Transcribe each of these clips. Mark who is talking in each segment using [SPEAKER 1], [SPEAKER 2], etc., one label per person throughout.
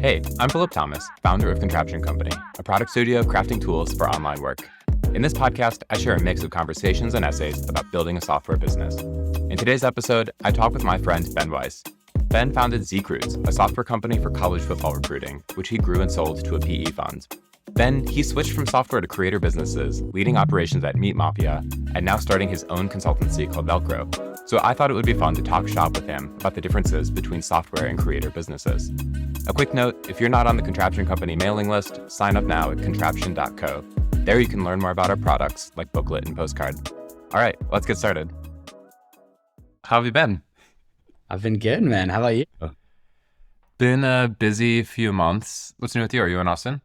[SPEAKER 1] Hey, I'm Philip Thomas, founder of Contraption Company, a product studio crafting tools for online work. In this podcast, I share a mix of conversations and essays about building a software business. In today's episode, I talk with my friend Ben Weiss. Ben founded Zcruit, a software company for college football recruiting, which he grew and sold to a PE fund. Then he switched from software to creator businesses, leading operations at Meat Mafia, and now starting his own consultancy called Velcro. So I thought it would be fun to talk shop with him about the differences between software and creator businesses. A quick note, if you're not on the Contraption Company mailing list, sign up now at contraption.co. There you can learn more about our products like booklet and postcard. All right, let's get started. How have you been?
[SPEAKER 2] I've been good, man. How about you?
[SPEAKER 1] Been a busy few months. What's new with you? Are you in Austin?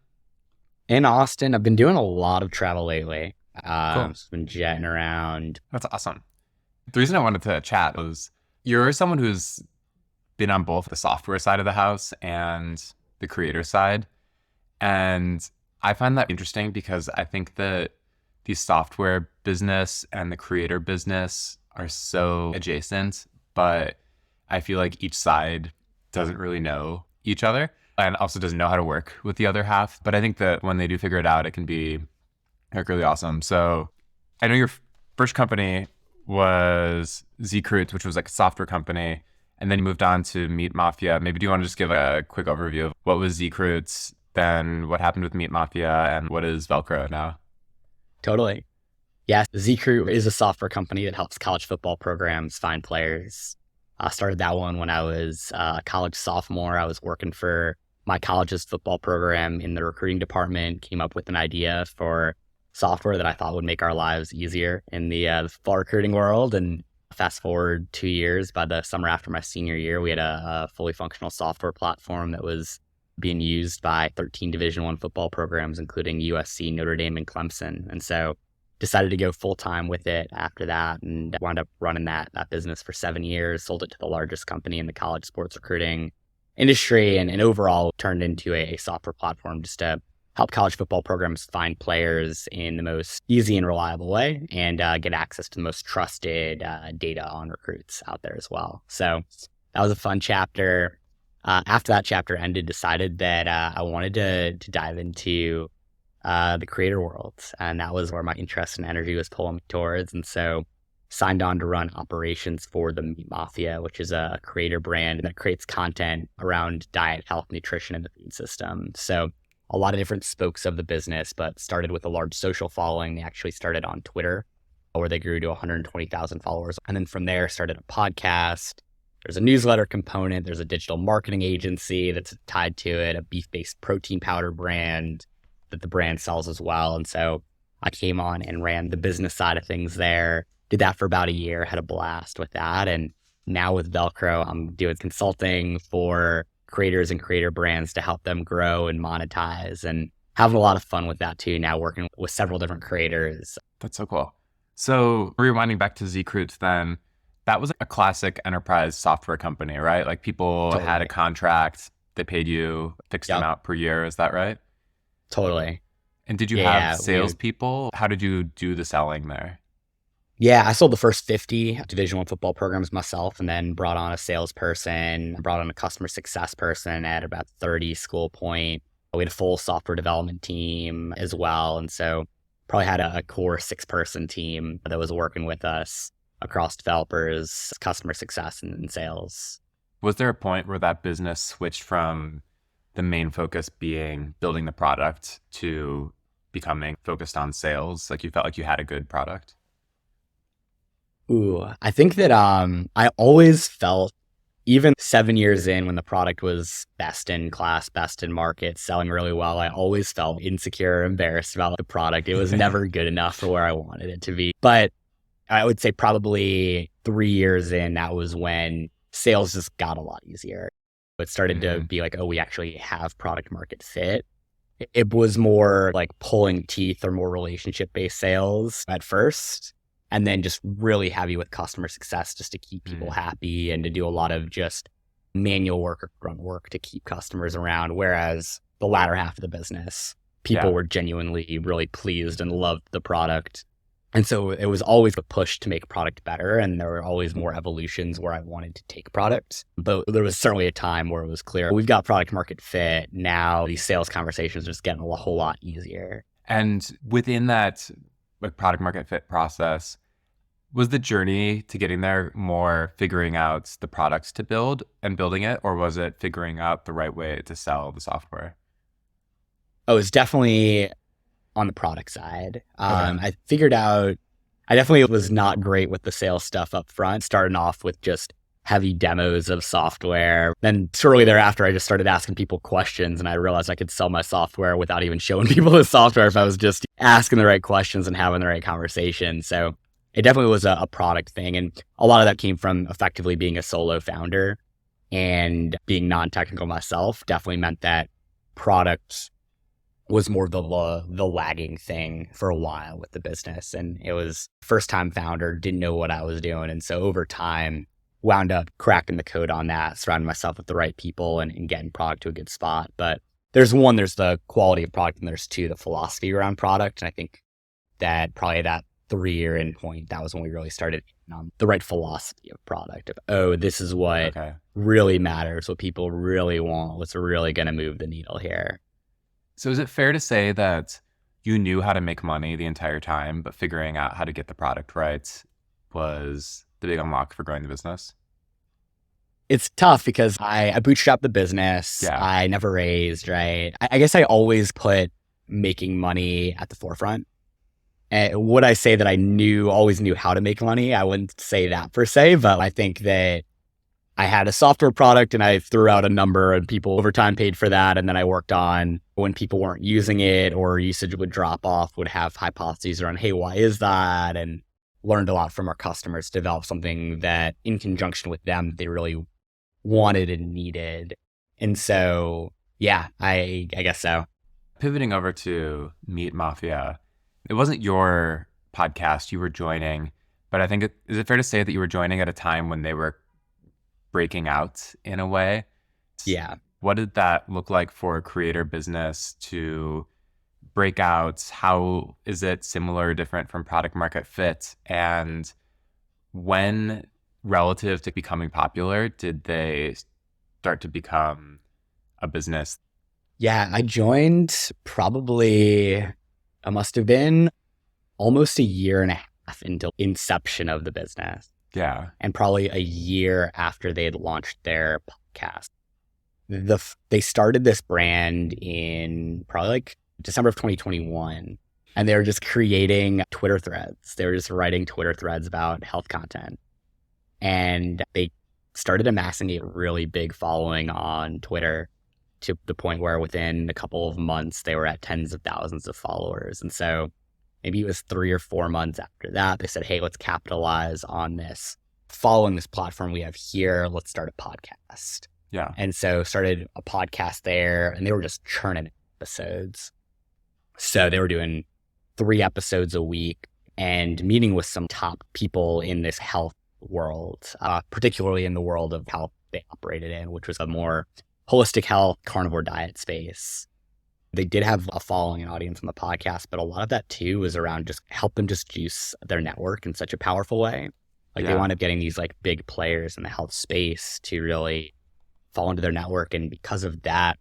[SPEAKER 2] In Austin, I've been doing a lot of travel lately.
[SPEAKER 1] Cool.
[SPEAKER 2] I've been jetting around.
[SPEAKER 1] That's awesome. The reason I wanted to chat was you're someone who's been on both the software side of the house and the creator side. And I find that interesting because I think that the software business and the creator business are so adjacent, but I feel like each side doesn't really know each other and also doesn't know how to work with the other half. But I think that when they do figure it out, it can be like really awesome. So I know your first company was Zcruit, which was like a software company, and then you moved on to Meat Mafia. Maybe do you want to just give a quick overview of what was Zcruit, then what happened with Meat Mafia, and what is Velcro now?
[SPEAKER 2] Totally. Yeah, Zcruit is a software company that helps college football programs find players. I started that one when I was a college sophomore. I was working for my college's football program in the recruiting department, came up with an idea for software that I thought would make our lives easier in the football recruiting world. And fast forward 2 years, by the summer after my senior year, we had a fully functional software platform that was being used by 13 Division I football programs, including USC, Notre Dame, and Clemson. And so decided to go full-time with it after that and wound up running that business for 7 years, sold it to the largest company in the college sports recruiting industry, and overall turned into a software platform just to help college football programs find players in the most easy and reliable way and get access to the most trusted data on recruits out there as well. So that was a fun chapter. After that chapter ended, decided that I wanted to dive into the creator world. And that was where my interest and energy was pulling me towards. And so signed on to run operations for the Meat Mafia, which is a creator brand that creates content around diet, health, nutrition, and the food system. So a lot of different spokes of the business, but started with a large social following. They actually started on Twitter, where they grew to 120,000 followers. And then from there started a podcast. There's a newsletter component. There's a digital marketing agency that's tied to it, a beef-based protein powder brand that the brand sells as well. And so I came on and ran the business side of things there. Did that for about a year, had a blast with that. And now with Velcro, I'm doing consulting for creators and creator brands to help them grow and monetize, and having a lot of fun with that too, now working with several different creators.
[SPEAKER 1] That's so cool. So rewinding back to Zcruit then, that was a classic enterprise software company, right? Like people
[SPEAKER 2] Totally.
[SPEAKER 1] had a contract, they paid you a fixed amount per year, is that right?
[SPEAKER 2] Totally.
[SPEAKER 1] And did you have salespeople? How did you do the selling there?
[SPEAKER 2] Yeah, I sold the first 50 Division I football programs myself, and then brought on a salesperson, brought on a customer success person at about 30 School Point. We had a full software development team as well. And so probably had a core 6-person team that was working with us across developers, customer success, and sales.
[SPEAKER 1] Was there a point where that business switched from the main focus being building the product to becoming focused on sales? Like you felt like you had a good product?
[SPEAKER 2] Ooh, I think that I always felt, even 7 years in when the product was best in class, best in market, selling really well, I always felt insecure, embarrassed about the product. It was never good enough for where I wanted it to be. But I would say probably 3 years in, that was when sales just got a lot easier. It started to be like, oh, we actually have product market fit. It was more like pulling teeth or more relationship-based sales at first. And then just really heavy with customer success just to keep people happy and to do a lot of just manual work or grunt work to keep customers around. Whereas the latter half of the business, people were genuinely really pleased and loved the product And so it was always a push to make product better. And there were always more evolutions where I wanted to take products. But there was certainly a time where it was clear we've got product market fit. Now these sales conversations are just getting a whole lot easier.
[SPEAKER 1] And within that like product market fit process, was the journey to getting there more figuring out the products to build and building it, or was it figuring out the right way to sell the software?
[SPEAKER 2] Oh, it's definitely on the product side.
[SPEAKER 1] Okay.
[SPEAKER 2] I figured out I definitely was not great with the sales stuff up front, starting off with just heavy demos of software. Then shortly thereafter, I just started asking people questions, and I realized I could sell my software without even showing people the software if I was just asking the right questions and having the right conversation. So it definitely was a product thing. And a lot of that came from effectively being a solo founder, and being non-technical myself definitely meant that product was more the lagging thing for a while with the business. And it was first time founder, didn't know what I was doing. And so over time, wound up cracking the code on that, surrounding myself with the right people and getting product to a good spot. But there's the quality of product, and there's two, the philosophy around product. And I think that probably that 3-year endpoint, that was when we really started on the right philosophy of product of, oh, this is what really matters, what people really want, what's really going to move the needle here.
[SPEAKER 1] So is it fair to say that you knew how to make money the entire time, but figuring out how to get the product right was the big unlock for growing the business?
[SPEAKER 2] It's tough because I bootstrapped the business.
[SPEAKER 1] Yeah.
[SPEAKER 2] I never raised, right? I guess I always put making money at the forefront. And would I say that I always knew how to make money? I wouldn't say that per se, but I think that I had a software product and I threw out a number and people over time paid for that. And then I worked on when people weren't using it or usage would drop off, would have hypotheses around, hey, why is that? And learned a lot from our customers, developed something that in conjunction with them, they really wanted and needed. And so, yeah, I guess so.
[SPEAKER 1] Pivoting over to Meat Mafia, it wasn't your podcast you were joining, but I think, is it fair to say that you were joining at a time when they were breaking out in a way?
[SPEAKER 2] Yeah.
[SPEAKER 1] What did that look like for a creator business to break out? How is it similar or different from product market fit? And when, relative to becoming popular, did they start to become a business?
[SPEAKER 2] Yeah, I joined probably, it must have been almost a year and a half into inception of the business.
[SPEAKER 1] Yeah.
[SPEAKER 2] And probably a year after they had launched their podcast. They started this brand in probably like December of 2021. And they were just creating Twitter threads. They were just writing Twitter threads about health content. And they started amassing a really big following on Twitter to the point where within a couple of months, they were at tens of thousands of followers. And so maybe it was 3 or 4 months after that, they said, hey, let's capitalize on this. Following this platform we have here, let's start a podcast.
[SPEAKER 1] Yeah.
[SPEAKER 2] And so started a podcast there, and they were just churning episodes. So they were doing 3 episodes a week and meeting with some top people in this health world, particularly in the world of health they operated in, which was a more holistic health, carnivore diet space. They did have a following and audience on the podcast, but a lot of that too was around just help them just juice their network in such a powerful way. Like they wound up getting these like big players in the health space to really fall into their network. And because of that,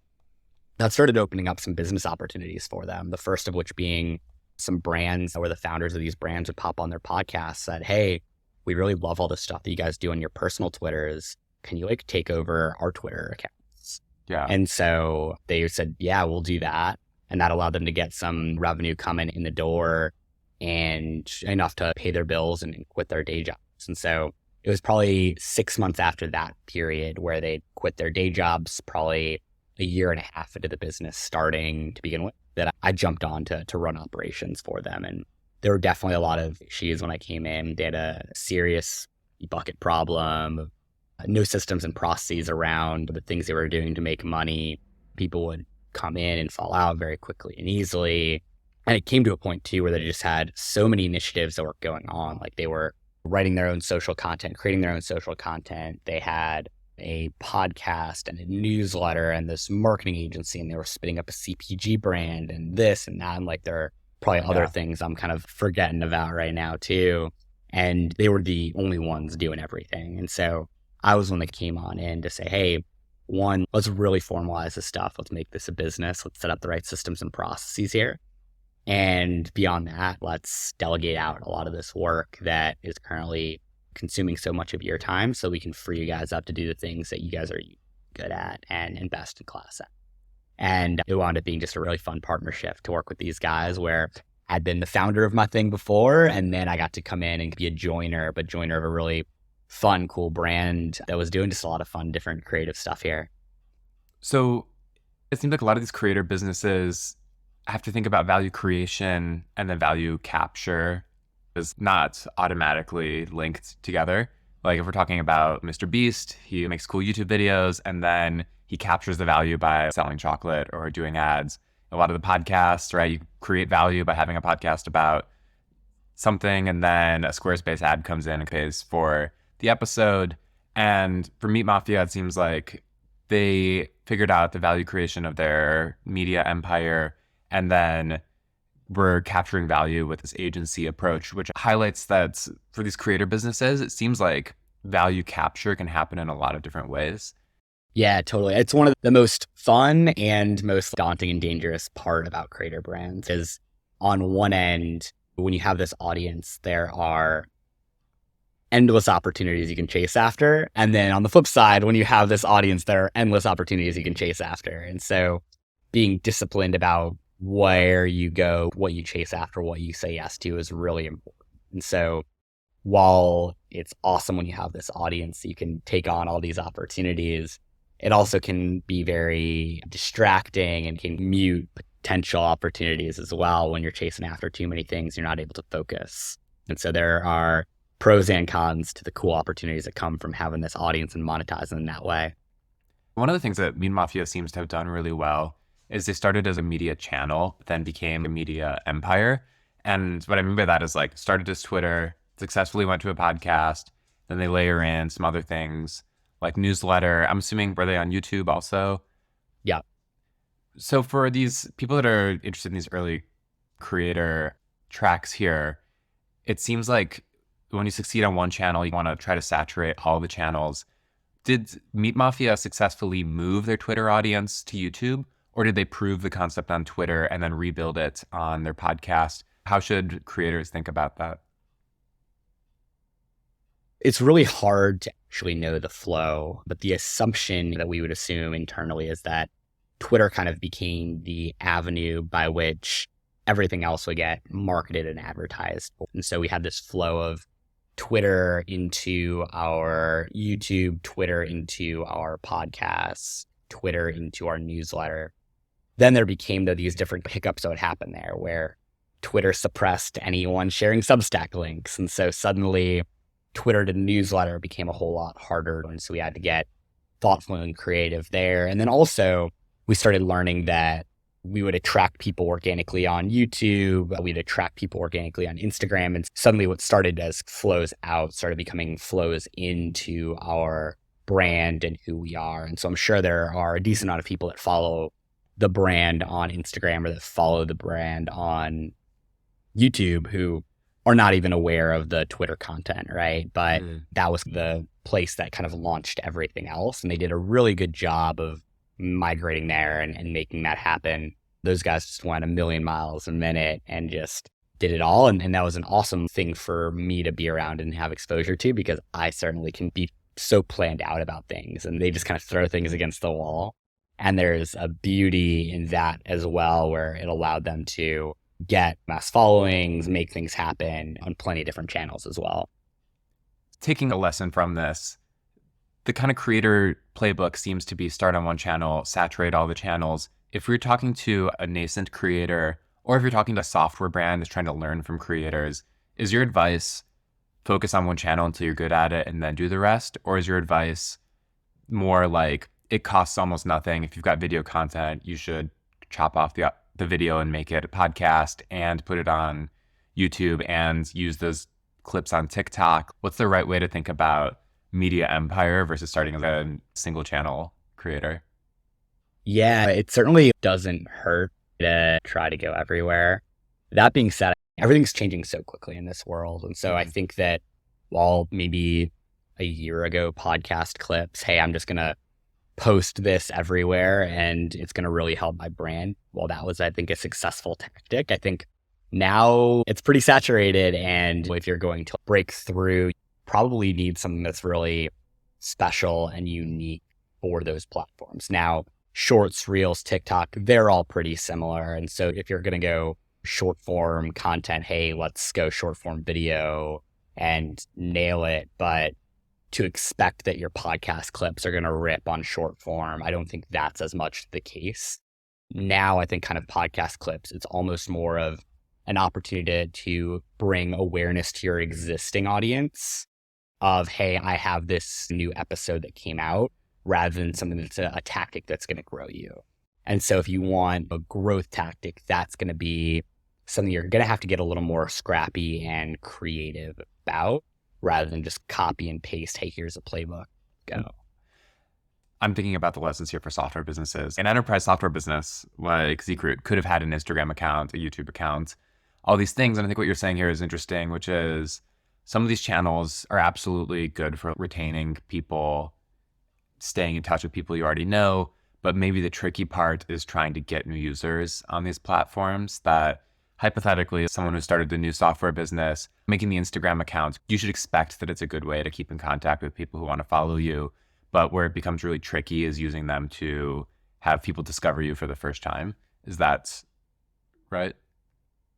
[SPEAKER 2] that started opening up some business opportunities for them. The first of which being some brands where the founders of these brands would pop on their podcast, said, hey, we really love all the stuff that you guys do on your personal Twitters. Can you like take over our Twitter account?
[SPEAKER 1] Yeah.
[SPEAKER 2] And so they said, yeah, we'll do that. And that allowed them to get some revenue coming in the door and enough to pay their bills and quit their day jobs. And so it was probably 6 months after that period where they quit their day jobs, probably a year and a half into the business starting to begin with, that I jumped on to run operations for them. And there were definitely a lot of issues when I came in. They had a serious bucket problem, no systems and processes around the things they were doing to make money. People would come in and fall out very quickly and easily. And it came to a point too where they just had so many initiatives that were going on. Like they were writing their own social content, creating their own social content. They had a podcast and a newsletter and this marketing agency, and they were spinning up a CPG brand and this and that. And like their probably other
[SPEAKER 1] Yeah.
[SPEAKER 2] things I'm kind of forgetting about right now too. And they were the only ones doing everything. And so I was one that came on in to say, hey, one, let's really formalize this stuff. Let's make this a business. Let's set up the right systems and processes here. And beyond that, let's delegate out a lot of this work that is currently consuming so much of your time so we can free you guys up to do the things that you guys are good at and best in class at. And it wound up being just a really fun partnership to work with these guys where I'd been the founder of my thing before, and then I got to come in and be a joiner, but joiner of a really fun, cool brand that was doing just a lot of fun, different creative stuff here.
[SPEAKER 1] So it seems like a lot of these creator businesses have to think about value creation and then value capture is not automatically linked together. Like if we're talking about Mr. Beast, he makes cool YouTube videos and then he captures the value by selling chocolate or doing ads. A lot of the podcasts, right? You create value by having a podcast about something and then a Squarespace ad comes in and pays for the episode. And for Meat Mafia, it seems like they figured out the value creation of their media empire and then we're capturing value with this agency approach, which highlights that for these creator businesses, it seems like value capture can happen in a lot of different ways.
[SPEAKER 2] Yeah, totally. It's one of the most fun and most daunting and dangerous part about creator brands is on one end, when you have this audience, there are endless opportunities you can chase after. And then on the flip side, when you have this audience, there are endless opportunities you can chase after. And so being disciplined about where you go, what you chase after, what you say yes to is really important. And so while it's awesome when you have this audience, you can take on all these opportunities, it also can be very distracting and can mute potential opportunities as well. When you're chasing after too many things, you're not able to focus. And so there are pros and cons to the cool opportunities that come from having this audience and monetizing in that way.
[SPEAKER 1] One of the things that Meat Mafia seems to have done really well is they started as a media channel, then became a media empire. And what I mean by that is like started as Twitter, successfully went to a podcast, then they layer in some other things like newsletter. I'm assuming, were they on YouTube also?
[SPEAKER 2] Yeah.
[SPEAKER 1] So for these people that are interested in these early creator tracks here, it seems like when you succeed on one channel, you want to try to saturate all the channels. Did Meat Mafia successfully move their Twitter audience to YouTube? Or did they prove the concept on Twitter and then rebuild it on their podcast? How should creators think about that?
[SPEAKER 2] It's really hard to actually know the flow, but the assumption that we would assume internally is that Twitter kind of became the avenue by which everything else would get marketed and advertised. And so we had this flow of Twitter into our YouTube, Twitter into our podcasts, Twitter into our newsletter. Then there became these different hiccups that would happen there where Twitter suppressed anyone sharing Substack links. And so suddenly Twitter to newsletter became a whole lot harder. And so we had to get thoughtful and creative there. And then also we started learning that we would attract people organically on YouTube. We'd attract people organically on Instagram. And suddenly what started as flows out started becoming flows into our brand and who we are. And so I'm sure there are a decent amount of people that follow the brand on Instagram or that follow the brand on YouTube who are not even aware of the Twitter content, right? But that was the place that kind of launched everything else. And they did a really good job of migrating there and making that happen. Those guys just went a million miles a minute and just did it all. And that was an awesome thing for me to be around and have exposure to because I certainly can be so planned out about things and they just kind of throw things against the wall. And there's a beauty in that as well, where it allowed them to get mass followings, make things happen on plenty of different channels as well.
[SPEAKER 1] Taking a lesson from this, the kind of creator playbook seems to be start on one channel, saturate all the channels. If you're talking to a nascent creator, or if you're talking to a software brand that's trying to learn from creators, is your advice focus on one channel until you're good at it and then do the rest? Or is your advice more like it costs almost nothing? If you've got video content, you should chop off the video and make it a podcast and put it on YouTube and use those clips on TikTok. What's the right way to think about media empire versus starting as a single channel creator?
[SPEAKER 2] Yeah, it certainly doesn't hurt to try to go everywhere. That being said, everything's changing so quickly in this world. And so I think that while maybe a year ago, podcast clips, hey, I'm just going to post this everywhere and it's going to really help my brand. Well, that was, I think, a successful tactic. I think now it's pretty saturated. And if you're going to break through, you probably need something that's really special and unique for those platforms. Now, Shorts, Reels, TikTok, they're all pretty similar. And so if you're going to go short form content, hey, let's go short form video and nail it. But to expect that your podcast clips are going to rip on short form, I don't think that's as much the case. Now, I think kind of podcast clips, it's almost more of an opportunity to bring awareness to your existing audience of, hey, I have this new episode that came out, rather than something that's a tactic that's going to grow you. And so if you want a growth tactic, that's going to be something you're going to have to get a little more scrappy and creative about, rather than just copy and paste, hey, here's a playbook, go.
[SPEAKER 1] I'm thinking about the lessons here for software businesses. An enterprise software business like Zcruit could have had an Instagram account, a YouTube account, all these things. And I think what you're saying here is interesting, which is some of these channels are absolutely good for retaining people, staying in touch with people you already know. But maybe the tricky part is trying to get new users on these platforms that hypothetically, as someone who started a new software business, making the Instagram account, you should expect that it's a good way to keep in contact with people who want to follow you. But where it becomes really tricky is using them to have people discover you for the first time. Is that right?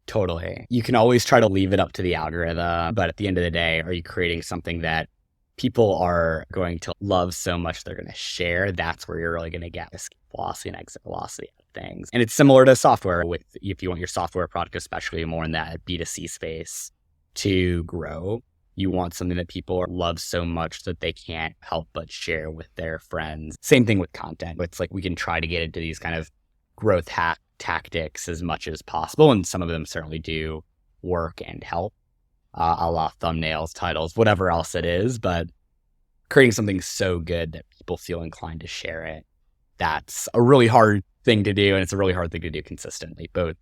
[SPEAKER 2] Totally. You can always try to leave it up to the algorithm, but at the end of the day, are you creating something that people are going to love so much they're going to share? That's where you're really going to get escape velocity and exit velocity out of things. And it's similar to software. With if you want your software product, especially more in that B2C space, to grow, you want something that people love so much that they can't help but share with their friends. Same thing with content. It's like we can try to get into these kind of growth tactics as much as possible, and some of them certainly do work and help. A la thumbnails, titles, whatever else it is, but creating something so good that people feel inclined to share it, that's a really hard thing to do, and it's a really hard thing to do consistently, both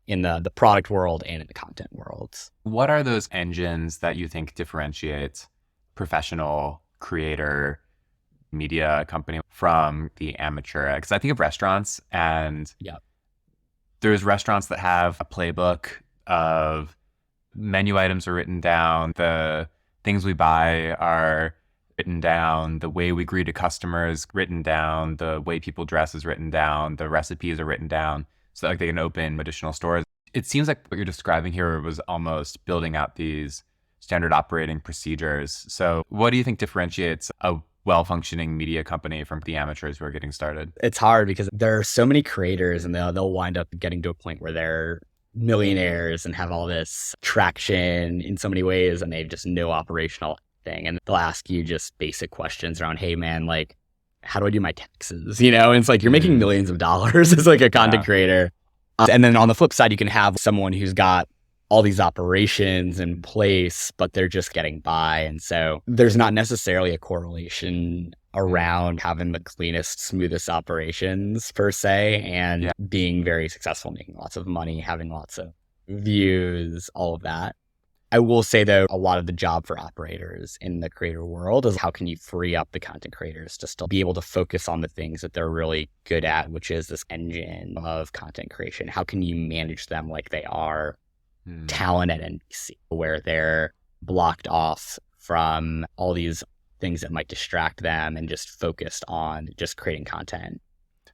[SPEAKER 2] in the product world and in the content world.
[SPEAKER 1] What are those engines that you think differentiate professional creator media company from the amateur? Because I think of restaurants, and there's restaurants that have a playbook of menu items are written down, the things we buy are written down, the way we greet a customer is written down, the way people dress is written down, the recipes are written down so that like they can open additional stores. It seems like what you're describing here was almost building out these standard operating procedures. So what do you think differentiates a well-functioning media company from the amateurs who are getting started?
[SPEAKER 2] It's hard because there are so many creators, and they'll wind up getting to a point where they're millionaires and have all this traction in so many ways, and they have just no operational thing. And they'll ask you just basic questions around, hey man, like, how do I do my taxes? You know, and it's like, you're making millions of dollars as like a content creator. And then on the flip side, you can have someone who's got all these operations in place, but they're just getting by. And so there's not necessarily a correlation around having the cleanest, smoothest operations per se, and being very successful, making lots of money, having lots of views, all of that. I will say though, a lot of the job for operators in the creator world is how can you free up the content creators to still be able to focus on the things that they're really good at, which is this engine of content creation. How can you manage them like they are talent at NBC, where they're blocked off from all these things that might distract them and just focused on just creating content.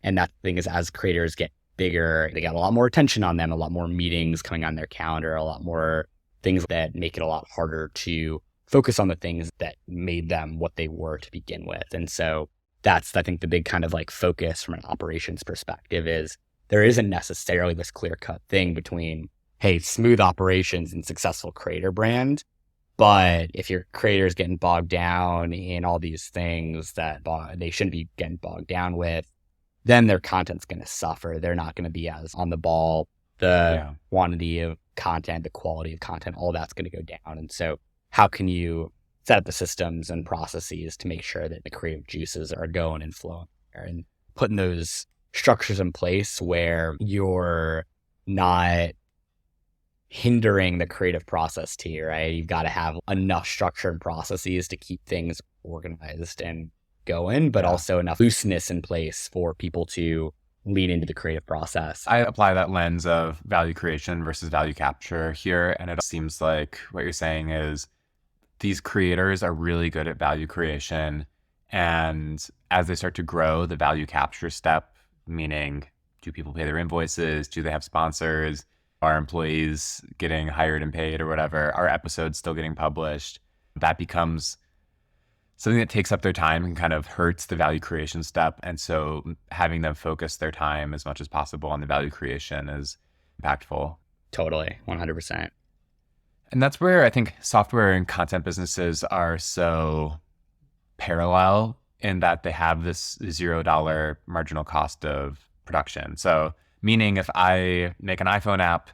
[SPEAKER 2] And that thing is, as creators get bigger, they got a lot more attention on them, a lot more meetings coming on their calendar, a lot more things that make it a lot harder to focus on the things that made them what they were to begin with. And so that's, I think, the big kind of like focus from an operations perspective is there isn't necessarily this clear-cut thing between, hey, smooth operations and successful creator brand. But if your creator is getting bogged down in all these things that they shouldn't be getting bogged down with, then their content's going to suffer. They're not going to be as on the ball. The quantity of content, the quality of content, all that's going to go down. And so how can you set up the systems and processes to make sure that the creative juices are going and flowing there, and putting those structures in place where you're not hindering the creative process too, right? You've got to have enough structure and processes to keep things organized and going, but
[SPEAKER 1] Yeah.
[SPEAKER 2] also enough looseness in place for people to lean into the creative process.
[SPEAKER 1] I apply that lens of value creation versus value capture here. And it seems like what you're saying is these creators are really good at value creation. And as they start to grow, the value capture step, meaning do people pay their invoices? Do they have sponsors? Are employees getting hired and paid or whatever? Are episodes still getting published? That becomes something that takes up their time and kind of hurts the value creation step. And so having them focus their time as much as possible on the value creation is impactful.
[SPEAKER 2] Totally, 100%.
[SPEAKER 1] And that's where I think software and content businesses are so parallel in that they have this $0 marginal cost of production. So meaning if I make an iPhone app,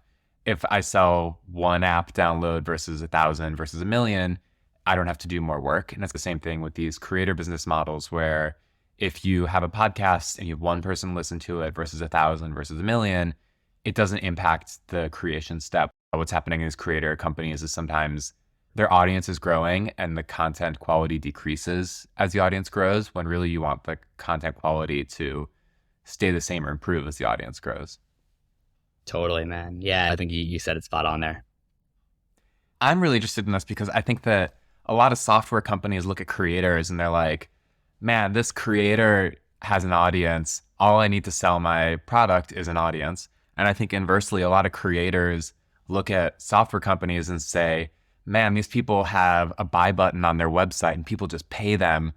[SPEAKER 1] if I sell one app download versus 1,000 versus 1,000,000, I don't have to do more work. And it's the same thing with these creator business models where if you have a podcast and you have one person listen to it versus 1,000 versus 1,000,000, it doesn't impact the creation step. What's happening in these creator companies is sometimes their audience is growing and the content quality decreases as the audience grows, when really you want the content quality to stay the same or improve as the audience grows.
[SPEAKER 2] Totally, man. Yeah, I think you said it spot on there.
[SPEAKER 1] I'm really interested in this because I think that a lot of software companies look at creators and they're like, man, this creator has an audience. All I need to sell my product is an audience. And I think inversely, a lot of creators look at software companies and say, man, these people have a buy button on their website and people just pay them.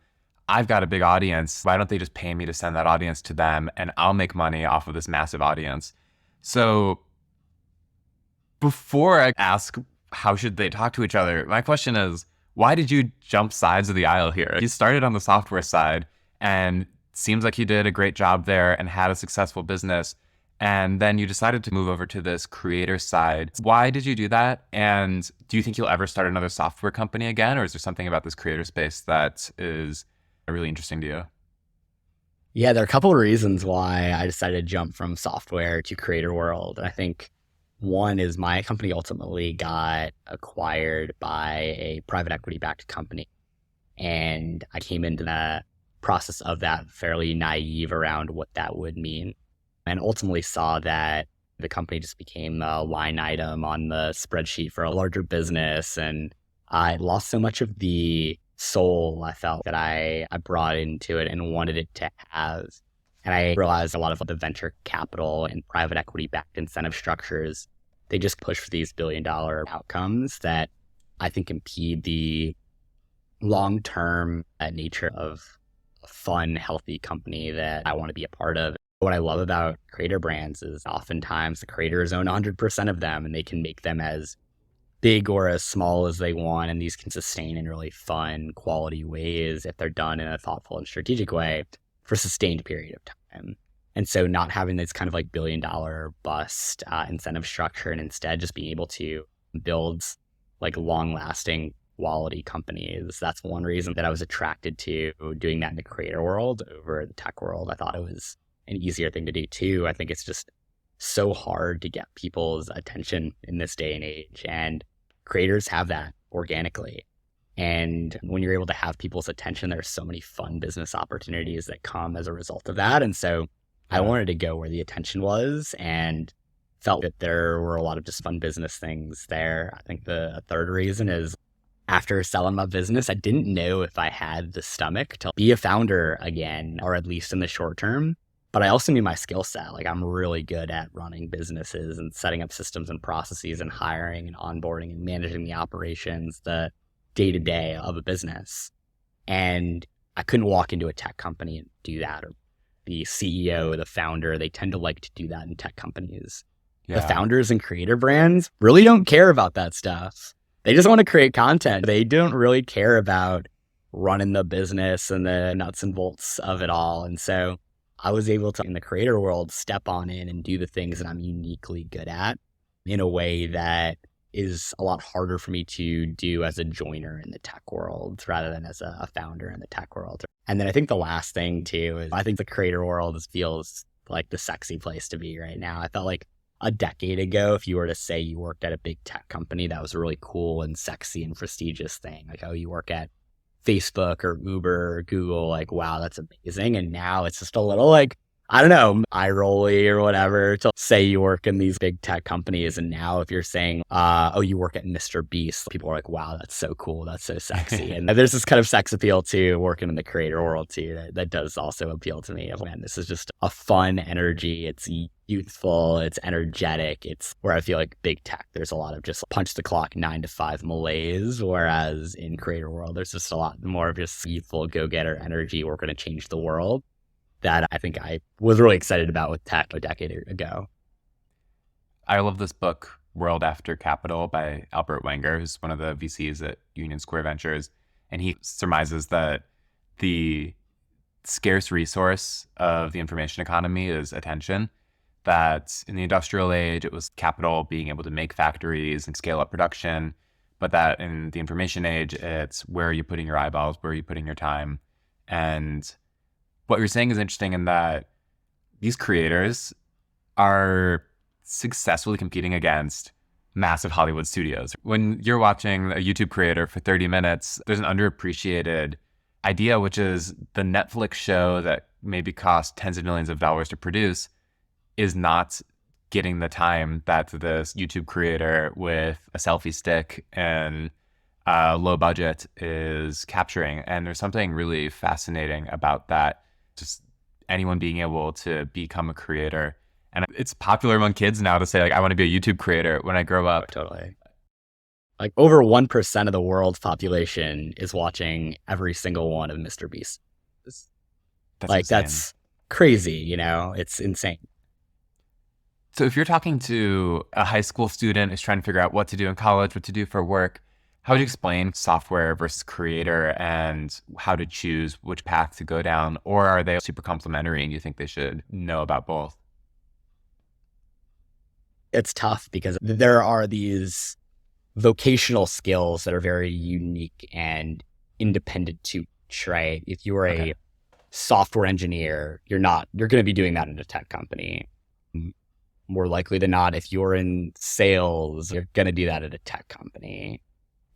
[SPEAKER 1] I've got a big audience. Why don't they just pay me to send that audience to them and I'll make money off of this massive audience? So before I ask how should they talk to each other, my question is, why did you jump sides of the aisle here? You started on the software side and seems like you did a great job there and had a successful business. And then you decided to move over to this creator side. Why did you do that? And do you think you'll ever start another software company again? Or is there something about this creator space that is really interesting to you?
[SPEAKER 2] Yeah, there are a couple of reasons why I decided to jump from software to creator world. And I think one is my company ultimately got acquired by a private equity backed company. And I came into the process of that fairly naive around what that would mean. And ultimately saw that the company just became a line item on the spreadsheet for a larger business. And I lost so much of the soul I felt that I brought into it and wanted it to have. And I realized a lot of the venture capital and private equity backed incentive structures, they just push for these billion-dollar outcomes that I think impede the long-term nature of a fun, healthy company that I want to be a part of. What I love about creator brands is oftentimes the creators own 100% of them and they can make them as big or as small as they want. And these can sustain in really fun, quality ways if they're done in a thoughtful and strategic way for a sustained period of time. And so not having this kind of like billion-dollar bust incentive structure and instead just being able to build like long-lasting quality companies. That's one reason that I was attracted to doing that in the creator world over the tech world. I thought it was an easier thing to do too. I think it's just so hard to get people's attention in this day and age, and creators have that organically. And when you're able to have people's attention, there's so many fun business opportunities that come as a result of that. And so I wanted to go where the attention was and felt that there were a lot of just fun business things there. I think the third reason is after selling my business, I didn't know if I had the stomach to be a founder again, or at least in the short term. But I also knew my skill set. Like I'm really good at running businesses and setting up systems and processes and hiring and onboarding and managing the operations, the day-to-day of a business. And I couldn't walk into a tech company and do that. Or the CEO, the founder, they tend to like to do that in tech companies. Yeah. The founders and creator brands really don't care about that stuff. They just want to create content. They don't really care about running the business and the nuts and bolts of it all. And so I was able to, in the creator world, step on in and do the things that I'm uniquely good at in a way that is a lot harder for me to do as a joiner in the tech world rather than as a founder in the tech world. And then I think the last thing too is I think the creator world feels like the sexy place to be right now. I felt like a decade ago, if you were to say you worked at a big tech company, that was a really cool and sexy and prestigious thing. Like, oh, you work at Facebook or Uber or Google, like, wow, that's amazing. And now it's just a little like, I don't know, eye rolly or whatever to say you work in these big tech companies. And now if you're saying, oh, you work at Mr. Beast, people are like, wow, that's so cool. That's so sexy. And there's this kind of sex appeal to working in the creator world too. That does also appeal to me. Man, this is just a fun energy. It's youthful. It's energetic. It's where I feel like big tech, there's a lot of just punch the clock 9 to 5 malaise. Whereas in creator world, there's just a lot more of just youthful go-getter energy. We're going to change the world. That I think I was really excited about with tech a decade ago.
[SPEAKER 1] I love this book, World After Capital by Albert Wenger, who's one of the VCs at Union Square Ventures. And he surmises that the scarce resource of the information economy is attention. That in the industrial age, it was capital being able to make factories and scale up production. But that in the information age, it's where are you putting your eyeballs, where are you putting your time? And what you're saying is interesting in that these creators are successfully competing against massive Hollywood studios. When you're watching a YouTube creator for 30 minutes, there's an underappreciated idea, which is the Netflix show that maybe cost tens of millions of dollars to produce is not getting the time that this YouTube creator with a selfie stick and low budget is capturing. And there's something really fascinating about that. Just anyone being able to become a creator. And it's popular among kids now to say, like, I want to be a YouTube creator when I grow up.
[SPEAKER 2] Totally. Like over 1% of the world's population is watching every single one of Mr. Beast. That's crazy, you know? It's insane.
[SPEAKER 1] So if you're talking to a high school student who's trying to figure out what to do in college, what to do for work, how would you explain software versus creator and how to choose which path to go down? Or are they super complementary and you think they should know about both?
[SPEAKER 2] It's tough because there are these vocational skills that are very unique and independent to each, right? If you are a software engineer, you're going to be doing that in a tech company. More likely than not, if you're in sales, you're going to do that at a tech company.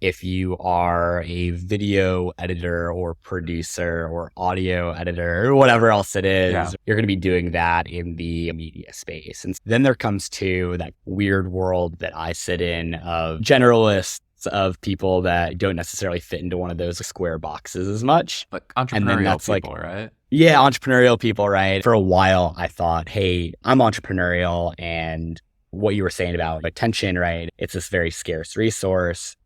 [SPEAKER 2] If you are a video editor or producer or audio editor or whatever else it is, you're going to be doing that in the media space. And then there comes to that weird world that I sit in of generalists, of people that don't necessarily fit into one of those square boxes as much.
[SPEAKER 1] Like entrepreneurial people, right?
[SPEAKER 2] Yeah, entrepreneurial people, right? For a while, I thought, hey, I'm entrepreneurial. And what you were saying about attention, right? It's this very scarce resource.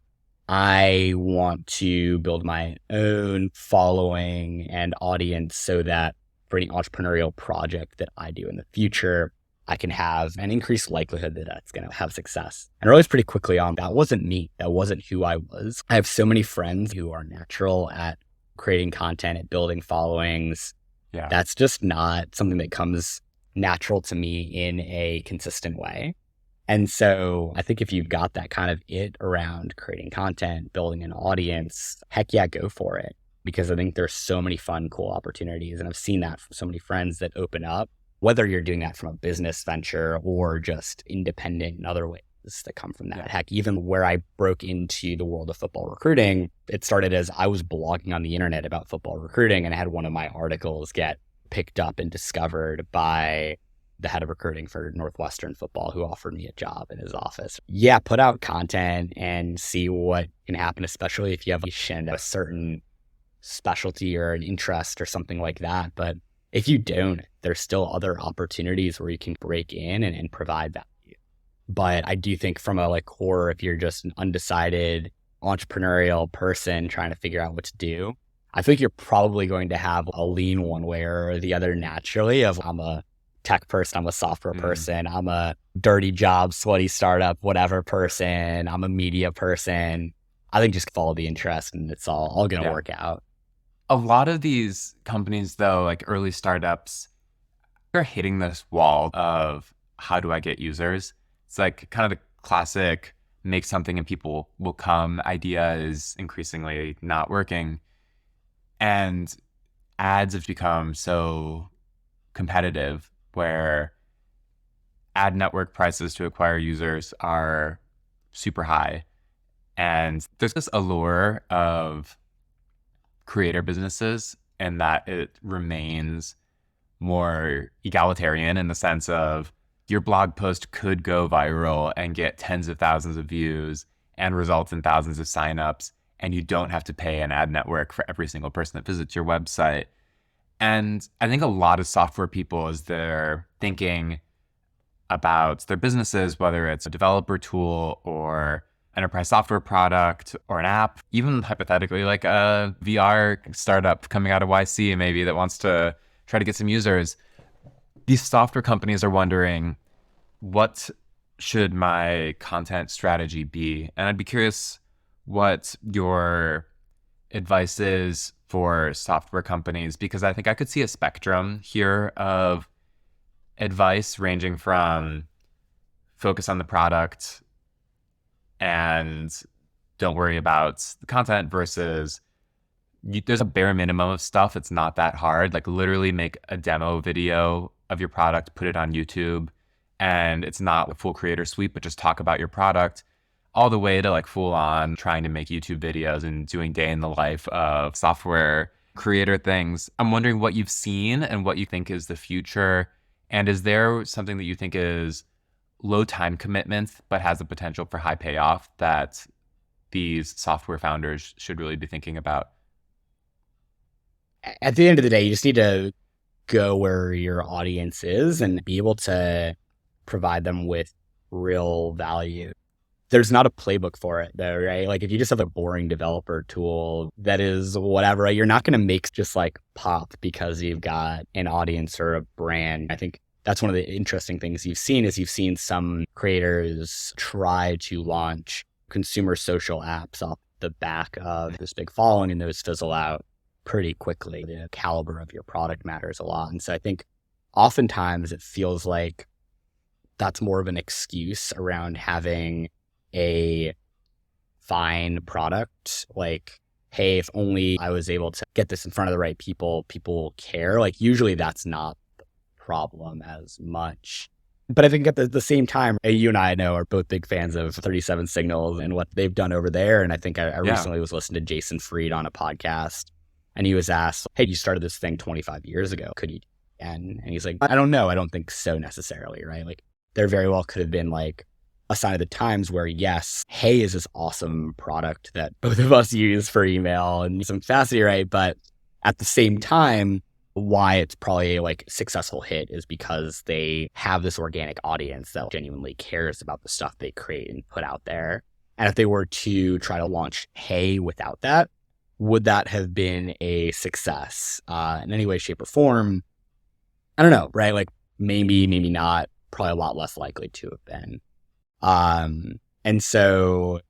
[SPEAKER 2] I want to build my own following and audience so that for any entrepreneurial project that I do in the future, I can have an increased likelihood that that's going to have success. And I realized pretty quickly on that wasn't me. That wasn't who I was. I have so many friends who are natural at creating content, at building followings.
[SPEAKER 1] Yeah.
[SPEAKER 2] That's just not something that comes natural to me in a consistent way. And so I think if you've got that kind of it around creating content, building an audience, heck yeah, go for it. Because I think there's so many fun, cool opportunities. And I've seen that from so many friends that open up, whether you're doing that from a business venture or just independent in other ways that come from that. Heck, even where I broke into the world of football recruiting, it started as I was blogging on the internet about football recruiting, and I had one of my articles get picked up and discovered by the head of recruiting for Northwestern football, who offered me a job in his office. Yeah, put out content and see what can happen, especially if you have a certain specialty or an interest or something like that. But if you don't, there's still other opportunities where you can break in and provide value. But I do think from a core, if you're just an undecided entrepreneurial person trying to figure out what to do, I think you're probably going to have a lean one way or the other naturally of I'm a tech person, I'm a software person, I'm a dirty job, sweaty startup, whatever person, I'm a media person. I think just follow the interest and it's all going to work out.
[SPEAKER 1] A lot of these companies, though, like early startups, are hitting this wall of how do I get users? It's like kind of the classic make something and people will come idea is increasingly not working. And ads have become so competitive where ad network prices to acquire users are super high. And there's this allure of creator businesses and that it remains more egalitarian in the sense of your blog post could go viral and get tens of thousands of views and result in thousands of signups, and you don't have to pay an ad network for every single person that visits your website. And I think a lot of software people, as they're thinking about their businesses, whether it's a developer tool or enterprise software product or an app, even hypothetically like a VR startup coming out of YC maybe that wants to try to get some users, these software companies are wondering, what should my content strategy be? And I'd be curious what your advice is for software companies, because I think I could see a spectrum here of advice ranging from focus on the product and don't worry about the content versus there's a bare minimum of stuff. It's not that hard. Like literally make a demo video of your product, put it on YouTube, and it's not a full creator suite, but just talk about your product, all the way to like full on trying to make YouTube videos and doing day in the life of software creator things. I'm wondering what you've seen and what you think is the future. And is there something that you think is low time commitment, but has the potential for high payoff that these software founders should really be thinking about?
[SPEAKER 2] At the end of the day, you just need to go where your audience is and be able to provide them with real value. There's not a playbook for it though, right? Like if you just have a boring developer tool that is whatever, right? You're not going to make just like pop because you've got an audience or a brand. I think that's one of the interesting things you've seen some creators try to launch consumer social apps off the back of this big following, and those fizzle out pretty quickly. The caliber of your product matters a lot. And so I think oftentimes it feels like that's more of an excuse around having a fine product. Like, hey, if only I was able to get this in front of the right people, people will care. Like usually that's not the problem as much. But I think at the same time, you and I know are both big fans of 37 Signals and what they've done over there. And I think I recently was listening to Jason Fried on a podcast, and he was asked, hey, you started this thing 25 years ago. Could you? And he's like, I don't know. I don't think so necessarily, right? Like there very well could have been like a sign of the times where, yes, Hey is this awesome product that both of us use for email and some capacity, right? But at the same time, why it's probably like a successful hit is because they have this organic audience that genuinely cares about the stuff they create and put out there. And if they were to try to launch Hey without that, would that have been a success in any way, shape, or form? I don't know, right? Like maybe not, probably a lot less likely to have been. And so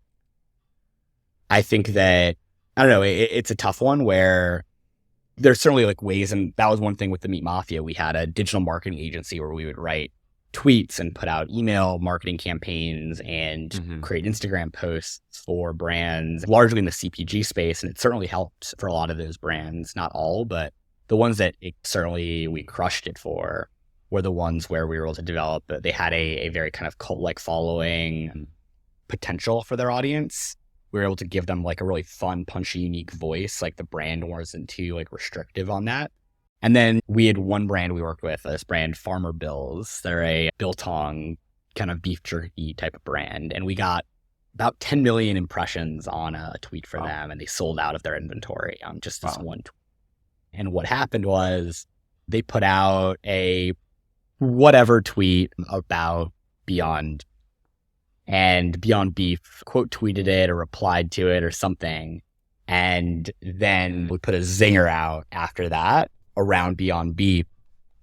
[SPEAKER 2] I think that, I don't know, it's a tough one where there's certainly like ways, and that was one thing with the Meat Mafia. We had a digital marketing agency where we would write tweets and put out email marketing campaigns and create Instagram posts for brands, largely in the CPG space. And it certainly helped for a lot of those brands, not all, but the ones that we crushed it for were the ones where we were able to develop. They had a very kind of cult-like following potential for their audience. We were able to give them like a really fun, punchy, unique voice. Like the brand wasn't too like restrictive on that. And then we had one brand we worked with, this brand Farmer Bills. They're a biltong kind of beef jerky type of brand. And we got about 10 million impressions on a tweet for them, and they sold out of their inventory on just this one tweet. And what happened was they put out a whatever tweet about Beyond, and Beyond Beef quote tweeted it or replied to it or something. And then we put a zinger out after that around Beyond Beef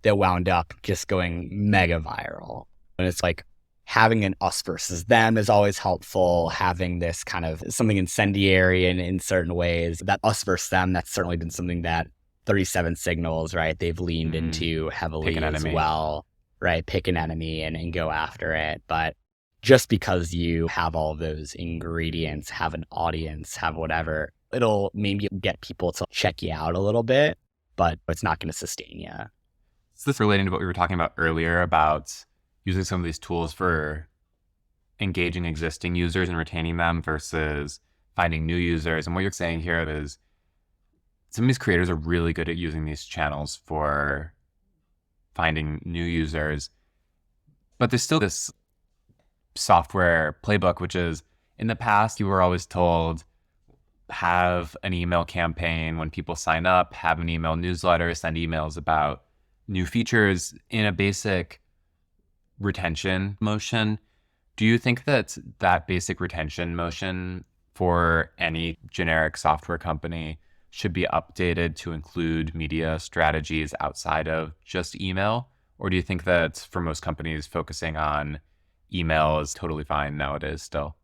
[SPEAKER 2] that wound up just going mega viral. And it's like having an us versus them is always helpful. Having this kind of something incendiary in certain ways, that us versus them, that's certainly been something that 37 Signals, right? They've leaned into heavily as well, right? Pick an enemy and go after it. But just because you have all of those ingredients, have an audience, have whatever, it'll maybe get people to check you out a little bit, but it's not going to sustain you.
[SPEAKER 1] Is this relating to what we were talking about earlier about using some of these tools for engaging existing users and retaining them versus finding new users. And what you're saying here is some of these creators are really good at using these channels for finding new users, but there's still this software playbook, which is in the past, you were always told, have an email campaign when people sign up, have an email newsletter, send emails about new features in a basic retention motion. Do you think that that basic retention motion for any generic software company should be updated to include media strategies outside of just email? Or do you think that for most companies, focusing on email is totally fine nowadays still?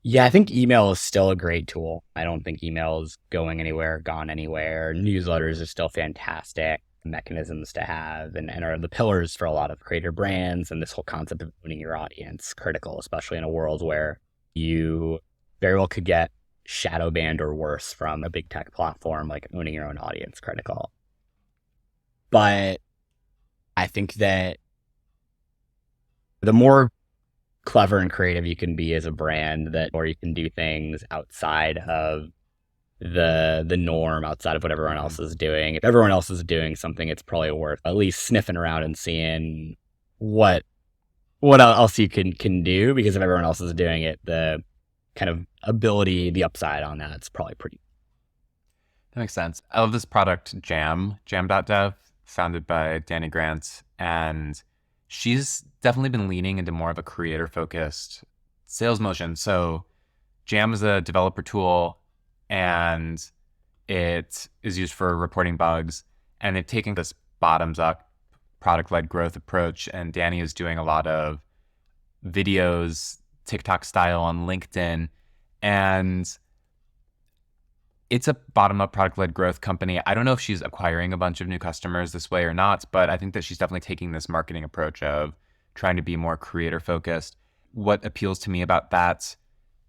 [SPEAKER 2] Yeah, I think email is still a great tool. I don't think email is going anywhere, gone anywhere. Newsletters are still fantastic mechanisms to have and are the pillars for a lot of creator brands. And this whole concept of owning your audience critical, especially in a world where you very well could get shadow banned or worse from a big tech platform. Like owning your own audience critical. But I think that the more clever and creative you can be as a brand, that or you can do things outside of the norm, outside of what everyone else is doing. If everyone else is doing something, it's probably worth at least sniffing around and seeing what else you can do, because if everyone else is doing it, the kind of ability, the upside on that's probably pretty.
[SPEAKER 1] That makes sense. I love this product, jam.dev, founded by Danny Grant, and she's definitely been leaning into more of a creator-focused sales motion. So Jam is a developer tool, and it is used for reporting bugs. And they've taken this bottoms-up product-led growth approach, and Danny is doing a lot of videos, TikTok style on LinkedIn, and it's a bottom-up product-led growth company. I don't know if she's acquiring a bunch of new customers this way or not, but I think that she's definitely taking this marketing approach of trying to be more creator-focused. What appeals to me about that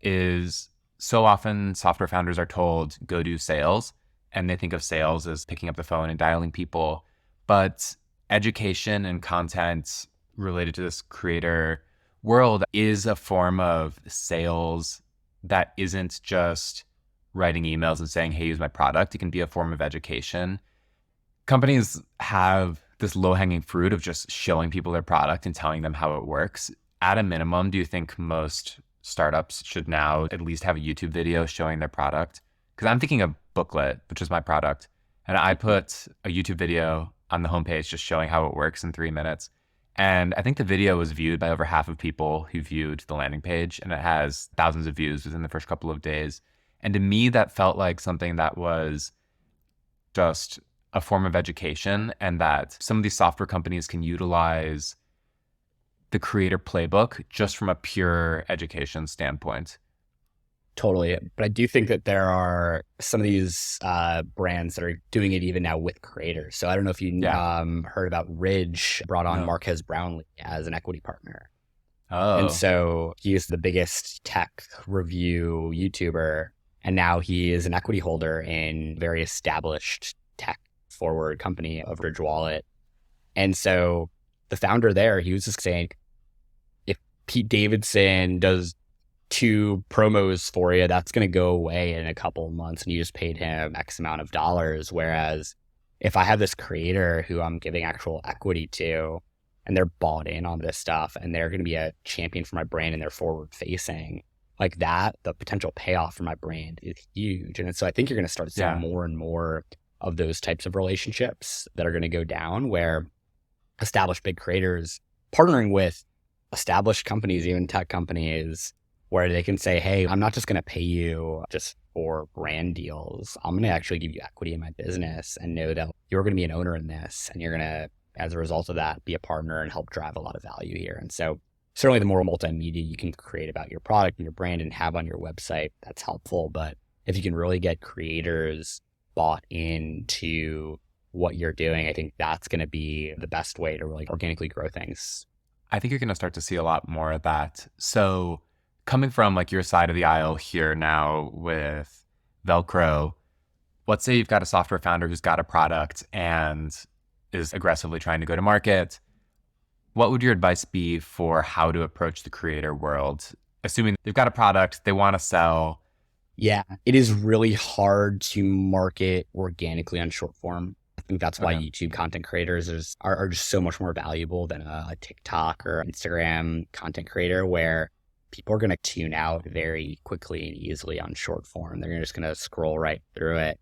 [SPEAKER 1] is so often software founders are told, go do sales, and they think of sales as picking up the phone and dialing people. But education and content related to this creator world is a form of sales that isn't just writing emails and saying, hey, use my product. It can be a form of education. Companies have this low-hanging fruit of just showing people their product and telling them how it works. At a minimum, do you think most startups should now at least have a YouTube video showing their product? Because I'm thinking of Booklet, which is my product, and I put a YouTube video on the homepage just showing how it works in 3 minutes. And I think the video was viewed by over half of people who viewed the landing page, and it has thousands of views within the first couple of days. And to me, that felt like something that was just a form of education, and that some of these software companies can utilize the creator playbook just from a pure education standpoint.
[SPEAKER 2] Totally. But I do think that there are some of these brands that are doing it even now with creators. So I don't know if you heard about Ridge brought on Marquez Brownlee as an equity partner.
[SPEAKER 1] Oh.
[SPEAKER 2] And so he is the biggest tech review YouTuber. And now he is an equity holder in a very established tech forward company of Ridge Wallet. And so the founder there, he was just saying, if Pete Davidson does 2 promos for you, that's going to go away in a couple of months and you just paid him X amount of dollars. Whereas if I have this creator who I'm giving actual equity to and they're bought in on this stuff and they're going to be a champion for my brand and they're forward facing like that, the potential payoff for my brand is huge. And so I think you're going to start seeing more and more of those types of relationships that are going to go down, where established big creators partnering with established companies, even tech companies, where they can say, hey, I'm not just going to pay you just for brand deals. I'm going to actually give you equity in my business and know that you're going to be an owner in this. And you're going to, as a result of that, be a partner and help drive a lot of value here. And so certainly the more multimedia you can create about your product and your brand and have on your website, that's helpful. But if you can really get creators bought into what you're doing, I think that's going to be the best way to really organically grow things.
[SPEAKER 1] I think you're going to start to see a lot more of that. So coming from like your side of the aisle here now with Velcro, let's say you've got a software founder who's got a product and is aggressively trying to go to market. What would your advice be for how to approach the creator world, assuming they've got a product they want to sell?
[SPEAKER 2] Yeah, it is really hard to market organically on short form. I think that's why YouTube content creators are just so much more valuable than a TikTok or Instagram content creator, where people are going to tune out very quickly and easily on short form. They're just going to scroll right through it.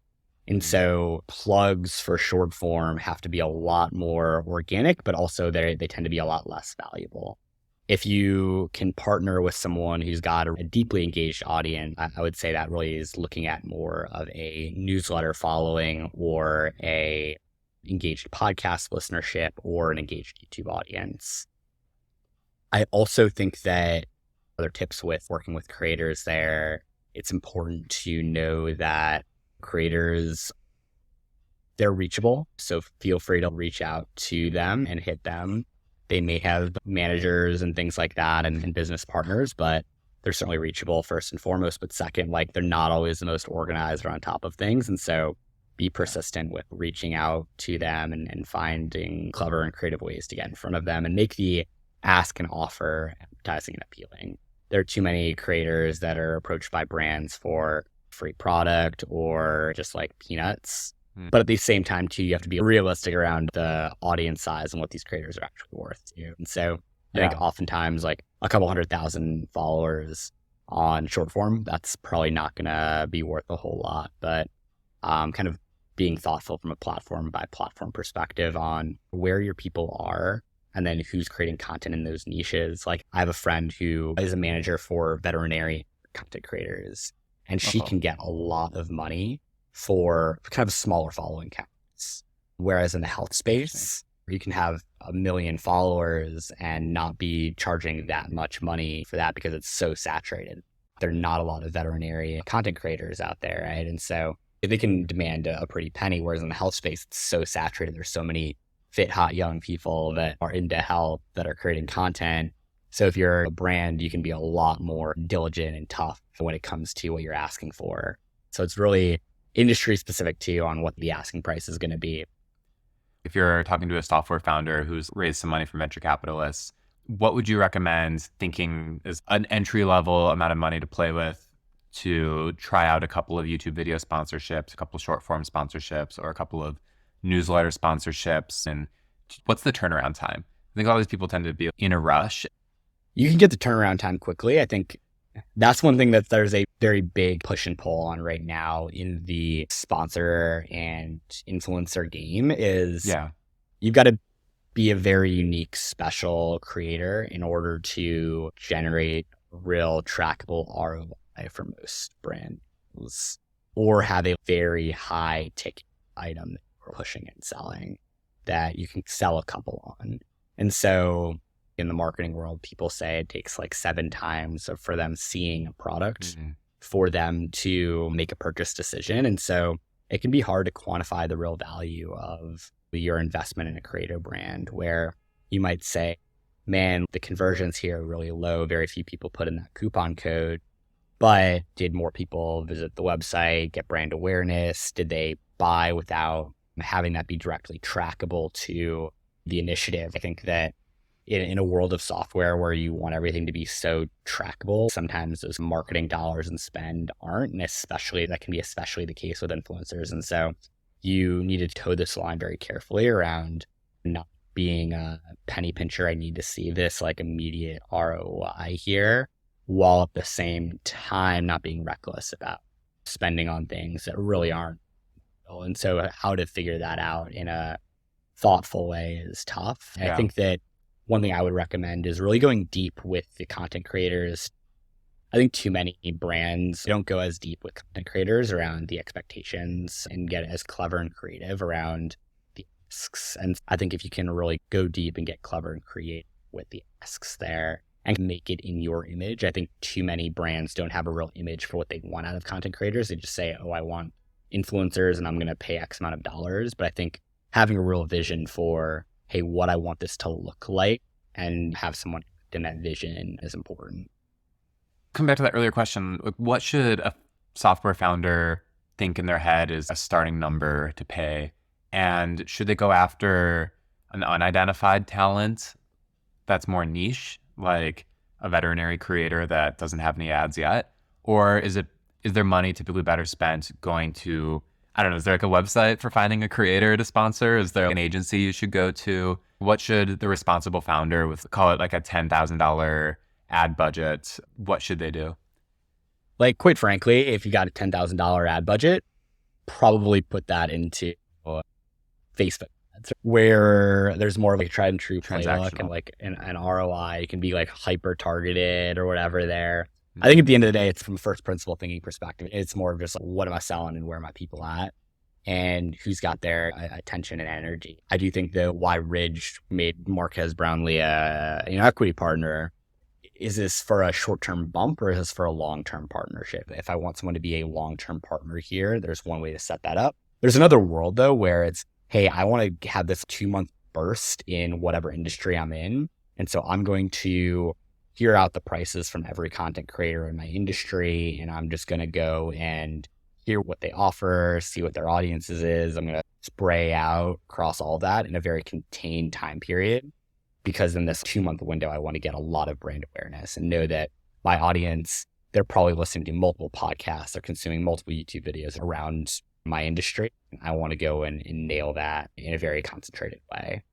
[SPEAKER 2] And so plugs for short form have to be a lot more organic, but also they tend to be a lot less valuable. If you can partner with someone who's got a deeply engaged audience, I would say that really is looking at more of a newsletter following or a engaged podcast listenership or an engaged YouTube audience. I also think that other tips with working with creators there, it's important to know that creators, they're reachable. So feel free to reach out to them and hit them. They may have managers and things like that and business partners, but they're certainly reachable first and foremost. But second, like, they're not always the most organized or on top of things. And so be persistent with reaching out to them and finding clever and creative ways to get in front of them and make the ask and offer advertising and appealing. There are too many creators that are approached by brands for free product or just like peanuts. But at the same time, too, you have to be realistic around the audience size and what these creators are actually worth to you. And so I think oftentimes like a couple 100,000 followers on short form, that's probably not going to be worth a whole lot. But kind of being thoughtful from a platform by platform perspective on where your people are and then who's creating content in those niches. Like, I have a friend who is a manager for veterinary content creators, and she can get a lot of money for kind of smaller following counts. Whereas in the health space, you can have 1 million followers and not be charging that much money for that because it's so saturated. There are not a lot of veterinary content creators out there, right? And so they can demand a pretty penny, whereas in the health space, it's so saturated. There's so many fit, hot, young people that are into health that are creating content. So if you're a brand, you can be a lot more diligent and tough when it comes to what you're asking for. So it's really industry specific too on what the asking price is going to be.
[SPEAKER 1] If you're talking to a software founder who's raised some money from venture capitalists, what would you recommend thinking is an entry level amount of money to play with to try out a couple of YouTube video sponsorships, a couple of short form sponsorships, or a couple of newsletter sponsorships? And what's the turnaround time? I think all these people tend to be in a rush.
[SPEAKER 2] You can get the turnaround time quickly. I think that's one thing that there's a very big push and pull on right now in the sponsor and influencer game is you've got to be a very unique, special creator in order to generate real trackable ROI for most brands or have a very high ticket item that we're pushing and selling that you can sell a couple on. And so in the marketing world, people say it takes like 7 times for them seeing a product for them to make a purchase decision. And so it can be hard to quantify the real value of your investment in a creator brand, where you might say, man, the conversions here are really low. Very few people put in that coupon code, but did more people visit the website, get brand awareness? Did they buy without having that be directly trackable to the initiative? I think that in a world of software where you want everything to be so trackable, sometimes those marketing dollars and spend aren't, and that can be especially the case with influencers. And so you need to toe this line very carefully around not being a penny pincher. I need to see this like immediate ROI here, while at the same time not being reckless about spending on things that really aren't. And so how to figure that out in a thoughtful way is tough. I think that one thing I would recommend is really going deep with the content creators. I think too many brands don't go as deep with content creators around the expectations and get as clever and creative around the asks. And I think if you can really go deep and get clever and create with the asks there and make it in your image, I think too many brands don't have a real image for what they want out of content creators. They just say, oh, I want influencers and I'm going to pay X amount of dollars. But I think having a real vision for, hey, what I want this to look like and have someone in that vision is important.
[SPEAKER 1] Come back to that earlier question. What should a software founder think in their head is a starting number to pay? And should they go after an unidentified talent that's more niche, like a veterinary creator that doesn't have any ads yet? Or is there money typically better spent going to, I don't know, is there like a website for finding a creator to sponsor? Is there an agency you should go to? What should the responsible founder with, call it like a $10,000 ad budget, what should they do?
[SPEAKER 2] Like, quite frankly, if you got a $10,000 ad budget, probably put that into Facebook ads, where there's more of like a tried and true playbook and like an ROI. It can be like hyper targeted or whatever there. I think at the end of the day, it's from a first principle thinking perspective. It's more of just like, what am I selling and where are my people at and who's got their attention and energy. I do think that why Ridge made Marquez Brownlee an equity partner. Is this for a short-term bump or is this for a long-term partnership? If I want someone to be a long-term partner here, there's one way to set that up. There's another world though, where it's, hey, I want to have this 2-month burst in whatever industry I'm in. And so I'm going to hear out the prices from every content creator in my industry. And I'm just going to go and hear what they offer, see what their audiences is. I'm going to spray out across all that in a very contained time period. Because in this 2-month window, I want to get a lot of brand awareness and know that my audience, they're probably listening to multiple podcasts, they're consuming multiple YouTube videos around my industry. I want to go and nail that in a very concentrated way.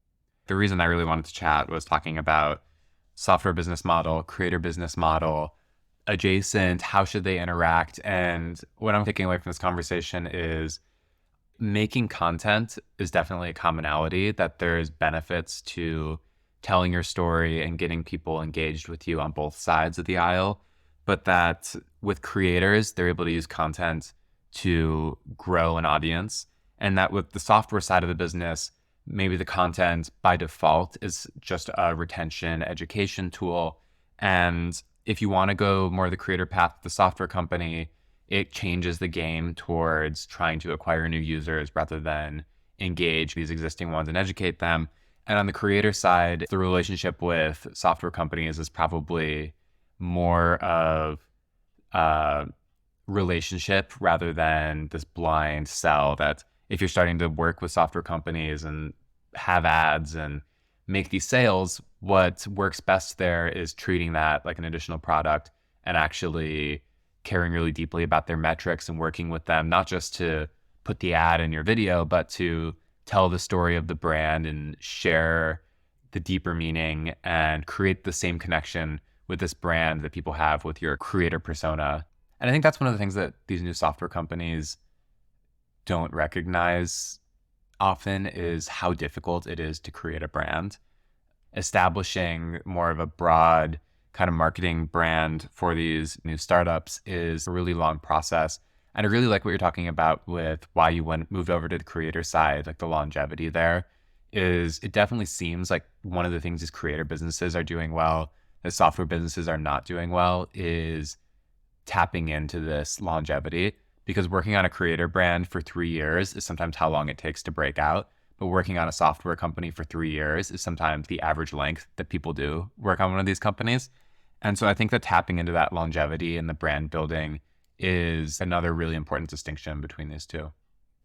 [SPEAKER 1] The reason I really wanted to chat was talking about software business model, creator business model, adjacent, how should they interact? And what I'm taking away from this conversation is making content is definitely a commonality, that there's benefits to telling your story and getting people engaged with you on both sides of the aisle, but that with creators, they're able to use content to grow an audience. And that with the software side of the business, maybe the content by default is just a retention education tool. And if you want to go more the creator path of the software company, it changes the game towards trying to acquire new users rather than engage these existing ones and educate them. And on the creator side, the relationship with software companies is probably more of a relationship rather than this blind sell, that if you're starting to work with software companies and have ads and make these sales, what works best there is treating that like an additional product and actually caring really deeply about their metrics and working with them, not just to put the ad in your video, but to tell the story of the brand and share the deeper meaning and create the same connection with this brand that people have with your creator persona. And I think that's one of the things that these new software companies don't recognize often is how difficult it is to create a brand. Establishing more of a broad kind of marketing brand for these new startups is a really long process. And I really like what you're talking about with why you moved over to the creator side, like the longevity there is it definitely seems like one of the things these creator businesses are doing well, that software businesses are not doing well, is tapping into this longevity, because working on a creator brand for 3 years is sometimes how long it takes to break out. But working on a software company for 3 years is sometimes the average length that people do work on one of these companies. And so I think that tapping into that longevity and the brand building is another really important distinction between these two.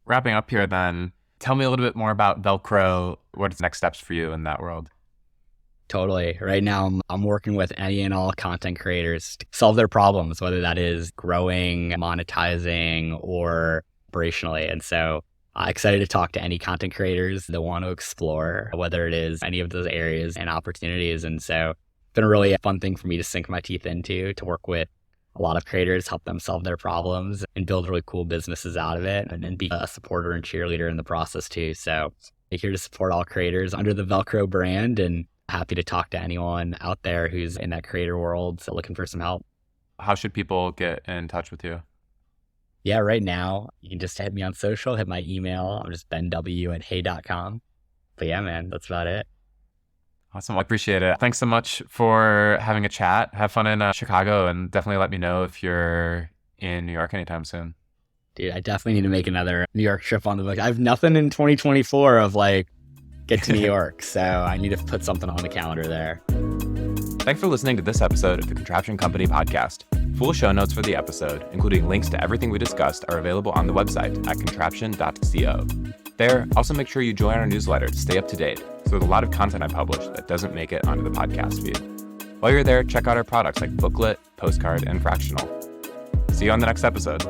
[SPEAKER 1] Wrapping up here then, tell me a little bit more about Velcro. What's the next steps for you in that world?
[SPEAKER 2] Totally. Right now, I'm working with any and all content creators to solve their problems, whether that is growing, monetizing, or operationally. And so I'm excited to talk to any content creators that want to explore, whether it is any of those areas and opportunities. And so it's been a really fun thing for me to sink my teeth into, to work with a lot of creators, help them solve their problems and build really cool businesses out of it, and be a supporter and cheerleader in the process too. So I'm here to support all creators under the Velcro brand, and happy to talk to anyone out there who's in that creator world looking for some help.
[SPEAKER 1] How should people get in touch with you?
[SPEAKER 2] Yeah, right now, you can just hit me on social, hit my email. I'm just benw@hey.com. But yeah, man, that's about it.
[SPEAKER 1] Awesome. I appreciate it. Thanks so much for having a chat. Have fun in Chicago, and definitely let me know if you're in New York anytime soon.
[SPEAKER 2] Dude, I definitely need to make another New York trip on the book. I have nothing in 2024 of like, get to New York. So I need to put something on the calendar there.
[SPEAKER 1] Thanks for listening to this episode of the Contraption Company Podcast. Full show notes for the episode, including links to everything we discussed, are available on the website at contraption.co. There, also make sure you join our newsletter to stay up to date, So there's a lot of content I publish that doesn't make it onto the podcast feed. While you're there, check out our products like Booklet, Postcard, and Fractional. See you on the next episode.